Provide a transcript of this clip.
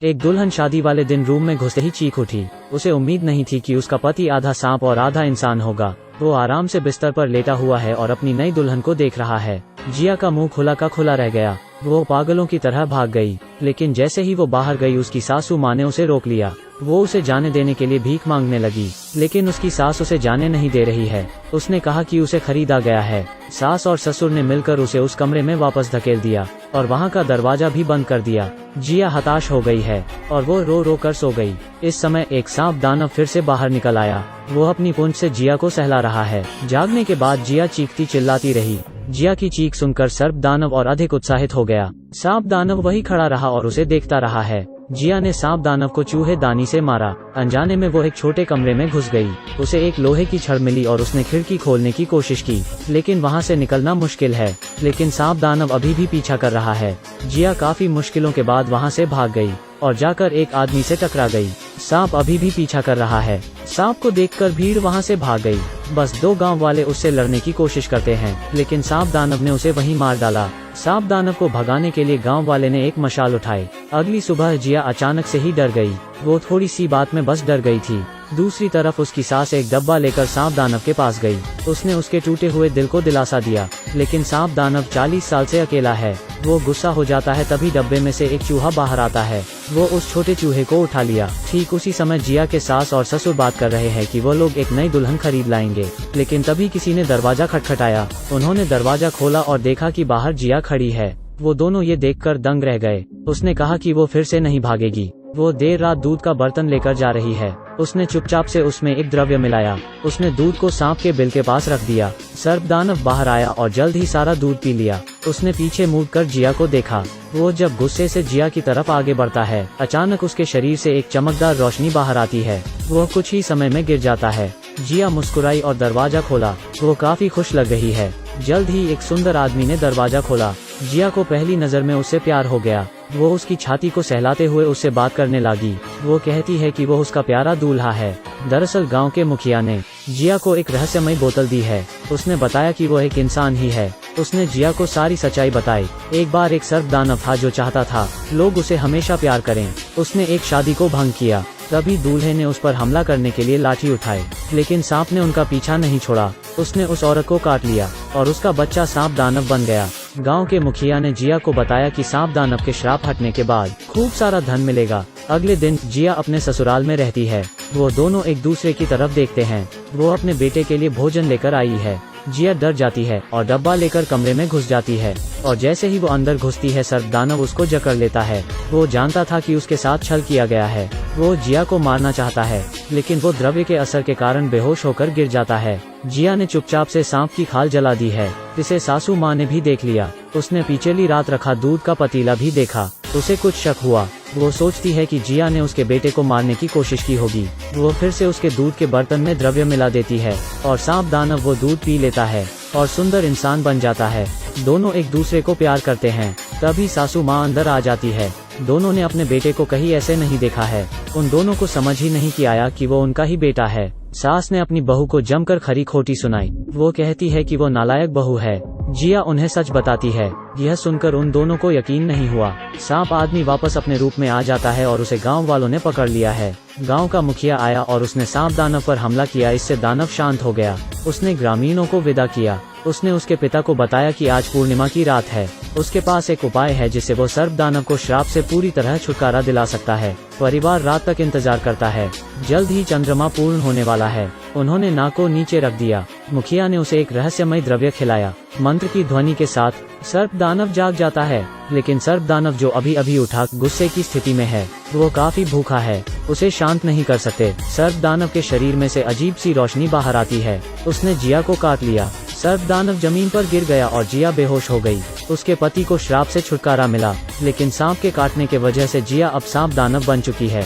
एक दुल्हन शादी वाले दिन रूम में घुसते ही चीख उठी। उसे उम्मीद नहीं थी कि उसका पति आधा सांप और आधा इंसान होगा। वो आराम से बिस्तर पर लेटा हुआ है और अपनी नई दुल्हन को देख रहा है। जिया का मुंह खुला का खुला रह गया। वो पागलों की तरह भाग गई, लेकिन जैसे ही वो बाहर गई उसकी सासू माँ ने उसे रोक लिया। वो उसे जाने देने के लिए भीख मांगने लगी, लेकिन उसकी सास उसे जाने नहीं दे रही है। उसने कहा कि उसे खरीदा गया है। सास और ससुर ने मिलकर उसे उस कमरे में वापस धकेल दिया और वहाँ का दरवाजा भी बंद कर दिया। जिया हताश हो गई है और वो रो रो कर सो गई। इस समय एक सांप दानव फिर से बाहर निकल आया। वो अपनी पूंछ से जिया को सहला रहा है। जागने के बाद जिया चीखती चिल्लाती रही। जिया की चीख सुनकर सर्प दानव और अधिक उत्साहित हो गया। सांप दानव वही खड़ा रहा और उसे देखता रहा है। जिया ने सांप दानव को चूहे दानी से मारा। अनजाने में वो एक छोटे कमरे में घुस गई। उसे एक लोहे की छड़ मिली और उसने खिड़की खोलने की कोशिश की, लेकिन वहां से निकलना मुश्किल है। लेकिन सांप दानव अभी भी पीछा कर रहा है। जिया काफी मुश्किलों के बाद वहां से भाग गई और जाकर एक आदमी से टकरा गई। सांप अभी भी पीछा कर रहा है। सांप को देखकर भीड़ वहां से भाग गई। बस दो गांव वाले उससे लड़ने की कोशिश करते हैं, लेकिन सांप दानव ने उसे वहीं मार डाला। सांप दानव को भगाने के लिए गांव वाले ने एक मशाल उठाई। अगली सुबह जिया अचानक से ही डर गई। वो थोड़ी सी बात में बस डर गई थी। दूसरी तरफ उसकी सास एक डब्बा लेकर सांप दानव के पास गई। उसने उसके टूटे हुए दिल को दिलासा दिया, लेकिन सांप दानव 40 साल से अकेला है। वो गुस्सा हो जाता है, तभी डब्बे में से एक चूहा बाहर आता है। वो उस छोटे चूहे को उठा लिया। ठीक उसी समय जिया के सास और ससुर बात कर रहे हैं कि वो लोग एक नई दुल्हन खरीद लाएंगे, लेकिन तभी किसी ने दरवाजा खटखटाया। उन्होंने दरवाजा खोला और देखा कि बाहर जिया खड़ी है। वो दोनों ये देखकर दंग रह गए। उसने कहा कि वो फिर से नहीं भागेगी। वो देर रात दूध का बर्तन लेकर जा रही है। उसने चुपचाप से उसमें एक द्रव्य मिलाया। उसने दूध को सांप के बिल के पास रख दिया। सर्प दानव बाहर आया और जल्द ही सारा दूध पी लिया। उसने पीछे मुड़कर जिया को देखा। वो जब गुस्से से जिया की तरफ आगे बढ़ता है, अचानक उसके शरीर से एक चमकदार रोशनी बाहर आती है। वो कुछ ही समय में गिर जाता है। जिया मुस्कुराई और दरवाजा खोला। वो काफी खुश लग रही है। जल्द ही एक सुंदर आदमी ने दरवाजा खोला। जिया को पहली नजर में उससे प्यार हो गया। वो उसकी छाती को सहलाते हुए उससे बात करने लगी। वो कहती है कि वो उसका प्यारा दूल्हा है। दरअसल गांव के मुखिया ने जिया को एक रहस्यमय बोतल दी है। उसने बताया कि वो एक इंसान ही है। उसने जिया को सारी सच्चाई बताई। एक बार एक सर्प दानव था जो चाहता था लोग उसे हमेशा प्यार करें। उसने एक शादी को भंग किया। तभी दूल्हे ने उस पर हमला करने के लिए लाठी उठाई, लेकिन सांप ने उनका पीछा नहीं छोड़ा। उसने उस औरत को काट लिया और उसका बच्चा सांप दानव बन गया। गांव के मुखिया ने जिया को बताया कि सांप दानव के श्राप हटने के बाद खूब सारा धन मिलेगा। अगले दिन जिया अपने ससुराल में रहती है। वो दोनों एक दूसरे की तरफ देखते हैं। वो अपने बेटे के लिए भोजन लेकर आई है। जिया डर जाती है और डब्बा लेकर कमरे में घुस जाती है, और जैसे ही वो अंदर घुसती है सर्प दानव उसको जकड़ लेता है। वो जानता था कि उसके साथ छल किया गया है। वो जिया को मारना चाहता है, लेकिन वो द्रव्य के असर के कारण बेहोश होकर गिर जाता है। जिया ने चुपचाप से सांप की खाल जला दी है। इसे सासू माँ ने भी देख लिया। उसने पिछली रात रखा दूध का पतीला भी देखा। उसे कुछ शक हुआ। वो सोचती है कि जिया ने उसके बेटे को मारने की कोशिश की होगी। वो फिर से उसके दूध के बर्तन में द्रव्य मिला देती है और सांप दानव वो दूध पी लेता है और सुंदर इंसान बन जाता है। दोनों एक दूसरे को प्यार करते हैं। तभी सासू माँ अंदर आ जाती है। दोनों ने अपने बेटे को कहीं ऐसे नहीं देखा है। उन दोनों को समझ ही नहीं आया कि वो उनका ही बेटा है। सास ने अपनी बहू को जमकर खरी खोटी सुनाई। वो कहती है कि वो नालायक बहू है। जिया उन्हें सच बताती है। यह सुनकर उन दोनों को यकीन नहीं हुआ। सांप आदमी वापस अपने रूप में आ जाता है और उसे गांव वालों ने पकड़ लिया है। गांव का मुखिया आया और उसने सांप दानव पर हमला किया। इससे दानव शांत हो गया। उसने ग्रामीणों को विदा किया। उसने उसके पिता को बताया कि आज पूर्णिमा की रात है। उसके पास एक उपाय है जिससे वो सर्प दानव को श्राप से पूरी तरह छुटकारा दिला सकता है। परिवार रात तक इंतजार करता है। जल्द ही चंद्रमा पूर्ण होने वाला है। उन्होंने नाक को नीचे रख दिया। मुखिया ने उसे एक रहस्यमय द्रव्य खिलाया। मंत्र की ध्वनि के साथ सर्प दानव जाग जाता है, लेकिन सर्प दानव जो अभी अभी उठा गुस्से की स्थिति में है। वो काफी भूखा है। उसे शांत नहीं कर सकते। सर्प दानव के शरीर में से अजीब सी रोशनी बाहर आती है। उसने जिया को काट लिया। सर्प दानव जमीन पर गिर गया और जिया बेहोश हो गई। उसके पति को श्राप से छुटकारा मिला, लेकिन सांप के काटने के वजह से जिया अब सांप दानव बन चुकी है।